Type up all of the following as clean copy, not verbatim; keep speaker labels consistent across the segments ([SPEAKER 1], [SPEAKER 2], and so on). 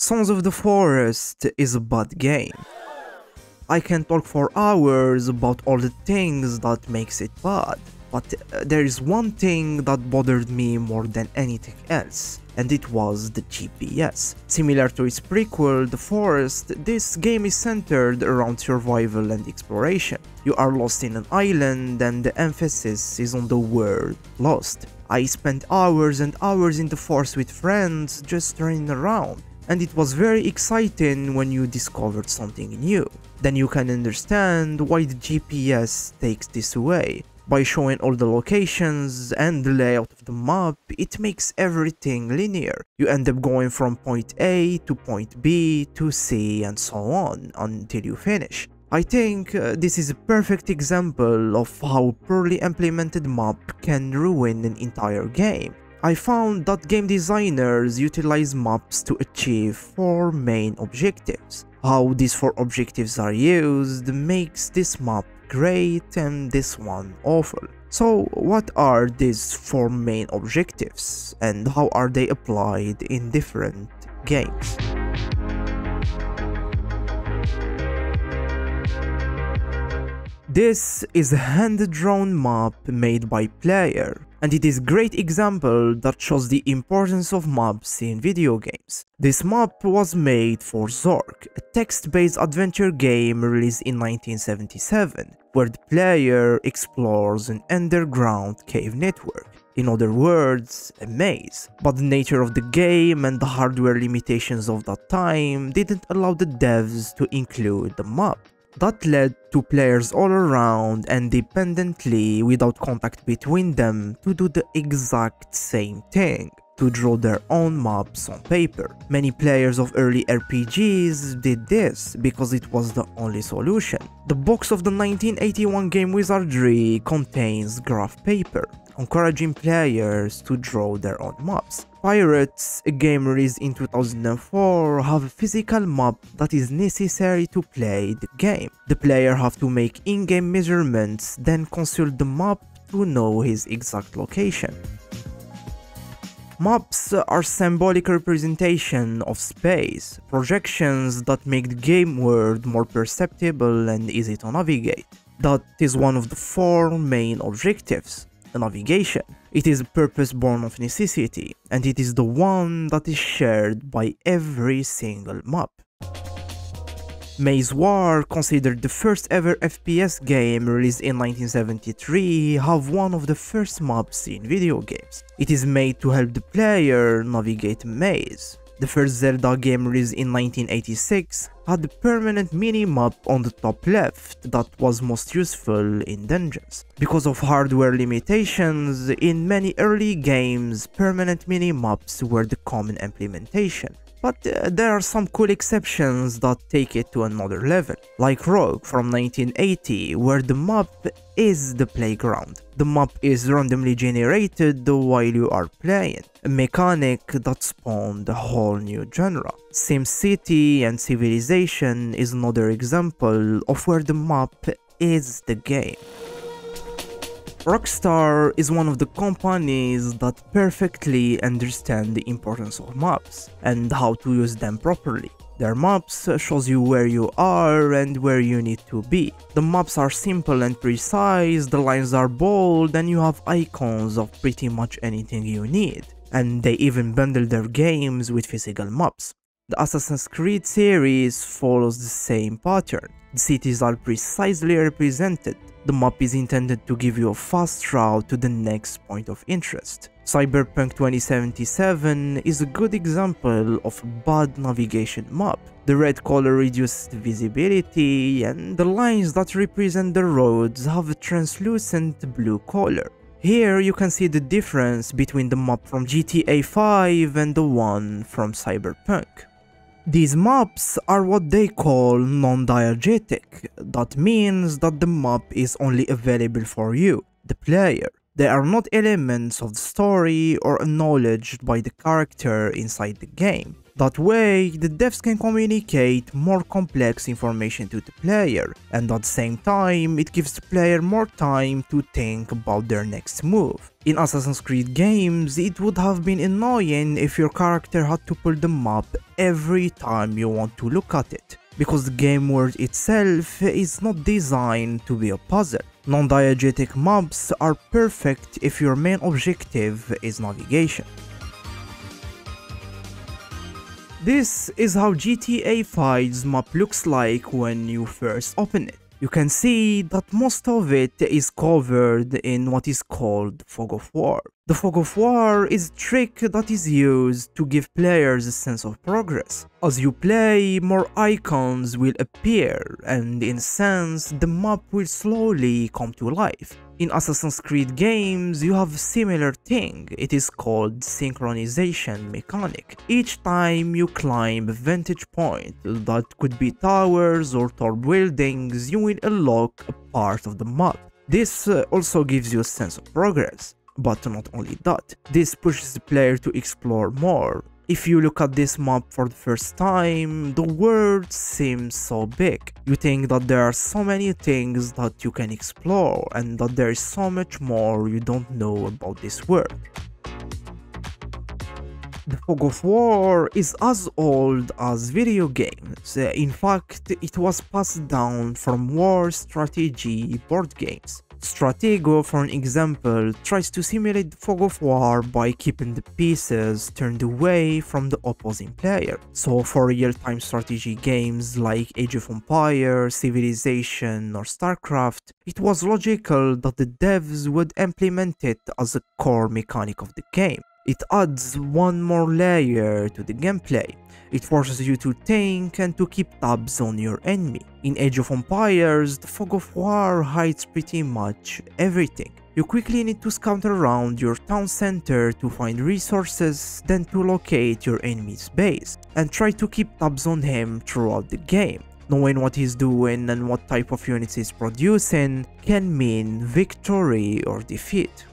[SPEAKER 1] Sons of the Forest is a bad game. I can talk for hours about all the things that makes it bad, but there is one thing that bothered me more than anything else, and it was the GPS. Similar to its prequel, The Forest, this game is centered around survival and exploration. You are lost in an island and the emphasis is on the word lost. I spent hours and hours in the forest with friends just running around, and it was very exciting when you discovered something new. Then you can understand why the GPS takes this away. By showing all the locations and the layout of the map, it makes everything linear. You end up going from point A to point B to C and so on until you finish. I think this is a perfect example of how a poorly implemented map can ruin an entire game. I found that game designers utilize maps to achieve 4 main objectives. How these 4 objectives are used makes this map great and this one awful. So what are these 4 main objectives and how are they applied in different games? This is a hand-drawn map made by player, and it is a great example that shows the importance of maps in video games. This map was made for Zork, a text-based adventure game released in 1977, where the player explores an underground cave network. In other words, a maze. But the nature of the game and the hardware limitations of that time didn't allow the devs to include the map. That led to players all around independently without contact between them to do the exact same thing, to draw their own maps on paper. Many players of early RPGs did this because it was the only solution. The box of the 1981 game Wizardry contains graph paper, encouraging players to draw their own maps. Pirates, a game released in 2004, have a physical map that is necessary to play the game. The player have to make in-game measurements, then consult the map to know his exact location. Maps are symbolic representation of space, projections that make the game world more perceptible and easy to navigate. That is one of the 4 main objectives. The navigation. It is a purpose born of necessity, and it is the one that is shared by every single map. Maze War, considered the first ever FPS game released in 1973, have one of the first maps in video games. It is made to help the player navigate a maze. The first Zelda game released in 1986 had a permanent mini-map on the top left that was most useful in dungeons. Because of hardware limitations, in many early games, permanent mini-maps were the common implementation. But there are some cool exceptions that take it to another level, like Rogue from 1980, where the map is the playground. The map is randomly generated while you are playing, a mechanic that spawned a whole new genre. SimCity and Civilization is another example of where the map is the game. Rockstar is one of the companies that perfectly understand the importance of maps and how to use them properly. Their maps shows you where you are and where you need to be. The maps are simple and precise, the lines are bold, and you have icons of pretty much anything you need. And they even bundle their games with physical maps. The Assassin's Creed series follows the same pattern. The cities are precisely represented. The map is intended to give you a fast route to the next point of interest. Cyberpunk 2077 is a good example of a bad navigation map. The red color reduces visibility, and the lines that represent the roads have a translucent blue color. Here you can see the difference between the map from GTA 5 and the one from Cyberpunk. These maps are what they call non-diegetic. That means that the map is only available for you, the player. They are not elements of the story or acknowledged by the character inside the game. That way, the devs can communicate more complex information to the player, and at the same time, it gives the player more time to think about their next move. In Assassin's Creed games, it would have been annoying if your character had to pull the map every time you want to look at it, because the game world itself is not designed to be a puzzle. Non-diegetic maps are perfect if your main objective is navigation. This is how GTA 5's map looks like when you first open it. You can see that most of it is covered in what is called Fog of War. The Fog of War is a trick that is used to give players a sense of progress. As you play, more icons will appear, and in a sense, the map will slowly come to life. In Assassin's Creed games, you have a similar thing. It is called synchronization mechanic. Each time you climb a vantage point, that could be towers or tall buildings, you will unlock a part of the map. This also gives you a sense of progress. But not only that, this pushes the player to explore more. If you look at this map for the first time, the world seems so big. You think that there are so many things that you can explore and that there is so much more you don't know about this world. The Fog of War is as old as video games. In fact, it was passed down from war strategy board games. Stratego, for an example, tries to simulate the Fog of War by keeping the pieces turned away from the opposing player. So for real-time strategy games like Age of Empires, Civilization or StarCraft, it was logical that the devs would implement it as a core mechanic of the game. It adds one more layer to the gameplay. It forces you to think and to keep tabs on your enemy. In Age of Empires, the Fog of War hides pretty much everything. You quickly need to scout around your town center to find resources, then to locate your enemy's base, and try to keep tabs on him throughout the game. Knowing what he's doing and what type of units he's producing can mean victory or defeat.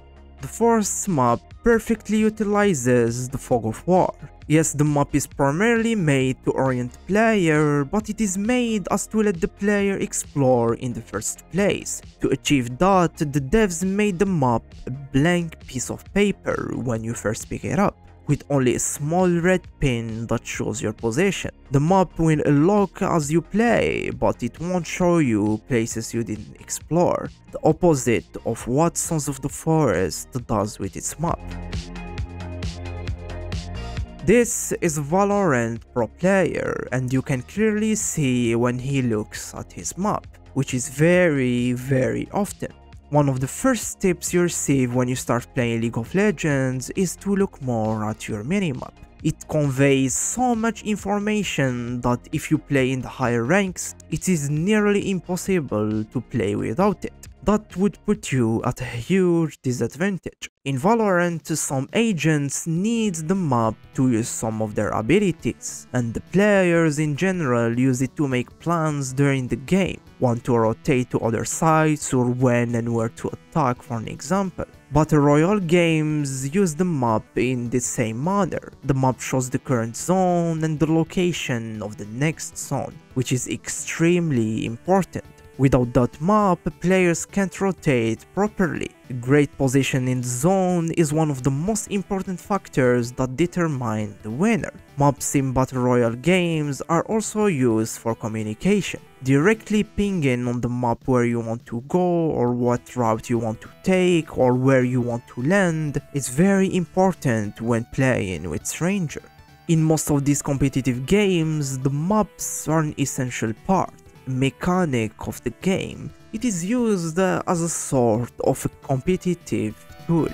[SPEAKER 1] The Forest map perfectly utilizes the Fog of War. Yes, the map is primarily made to orient the player, but it is made as to let the player explore in the first place. To achieve that, the devs made the map a blank piece of paper when you first pick it up, with only a small red pin that shows your position. The map will unlock as you play, but it won't show you places you didn't explore, the opposite of what Sons of the Forest does with its map. This is Valorant pro player, and you can clearly see when he looks at his map, which is very often. One of the first tips you receive when you start playing League of Legends is to look more at your minimap. It conveys so much information that if you play in the higher ranks, it is nearly impossible to play without it. That would put you at a huge disadvantage. In Valorant, some agents need the map to use some of their abilities, and the players in general use it to make plans during the game, want to rotate to other sites or when and where to attack, for an example. Battle Royale games use the map in the same manner. The map shows the current zone and the location of the next zone, which is extremely important. Without that map, players can't rotate properly. A great position in the zone is one of the most important factors that determine the winner. Maps in Battle Royale games are also used for communication. Directly pinging on the map where you want to go or what route you want to take or where you want to land is very important when playing with stranger. In most of these competitive games, the maps are an essential part. Mechanic of the game. It is used as a sort of a competitive tool.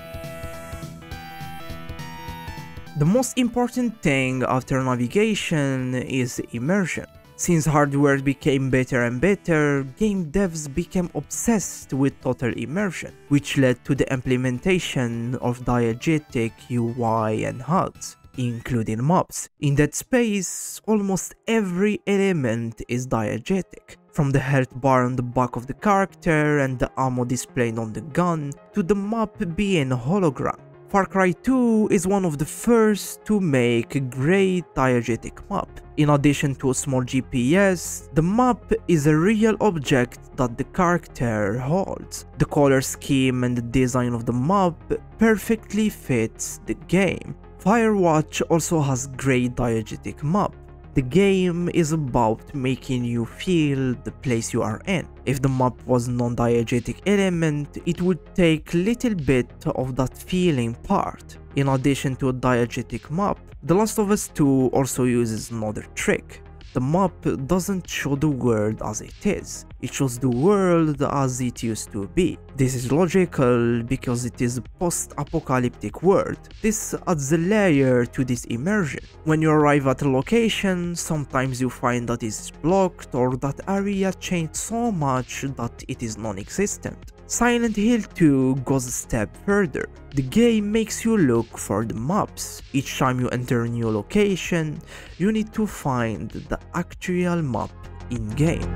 [SPEAKER 1] The most important thing after navigation is immersion. Since hardware became better and better, game devs became obsessed with total immersion, which led to the implementation of diegetic UI and HUDs, including maps. In that space, almost every element is diegetic, from the health bar on the back of the character and the ammo displayed on the gun, to the map being a hologram. Far Cry 2 is one of the first to make a great diegetic map. In addition to a small GPS, the map is a real object that the character holds. The color scheme and the design of the map perfectly fits the game. Firewatch also has great diegetic map. The game is about making you feel the place you are in. If the map was non-diegetic element, it would take little bit of that feeling part. In addition to a diegetic map, The Last of Us 2 also uses another trick. The map doesn't show the world as it is, it shows the world as it used to be. This is logical because it is a post-apocalyptic world. This adds a layer to this immersion. When you arrive at a location, sometimes you find that it is blocked or that area changed so much that it is non-existent. Silent Hill 2 goes a step further. The game makes you look for the maps. Each time you enter a new location, you need to find the actual map in-game.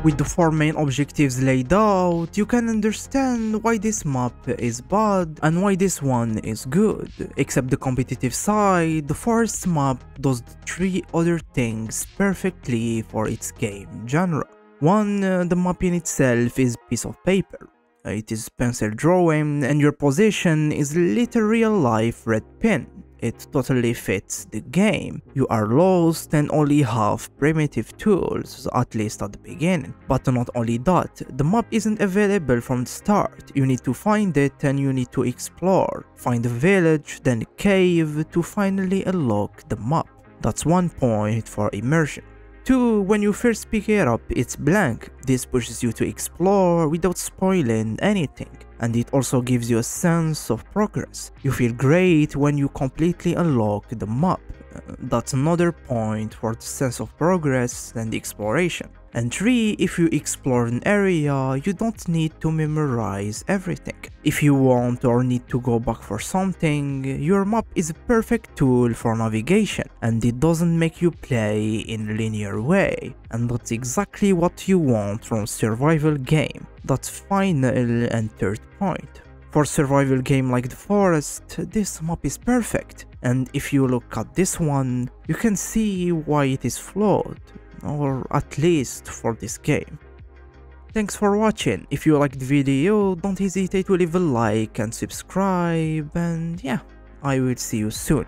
[SPEAKER 1] With the 4 main objectives laid out, you can understand why this map is bad and why this one is good. Except the competitive side, the forest map does the 3 other things perfectly for its game genre. 1. The map in itself is a piece of paper. It is pencil drawing and your position is a little real life red pin. It totally fits the game. You are lost and only have primitive tools, at least at the beginning. But not only that, the map isn't available from the start. You need to find it and you need to explore. Find a village, then a cave to finally unlock the map. That's 1 point for immersion. 2. When you first pick it up, it's blank. This pushes you to explore without spoiling anything, and it also gives you a sense of progress. You feel great when you completely unlock the map. That's another point for the sense of progress and exploration. And 3. If you explore an area, you don't need to memorize everything. If you want or need to go back for something, your map is a perfect tool for navigation, and it doesn't make you play in a linear way. And that's exactly what you want from a survival game. That's final and 3rd point. For a survival game like The Forest, this map is perfect, and if you look at this one, you can see why it is flawed, or at least for this game. Thanks for watching. If you liked the video, don't hesitate to leave a like and subscribe, and yeah, I will see you soon.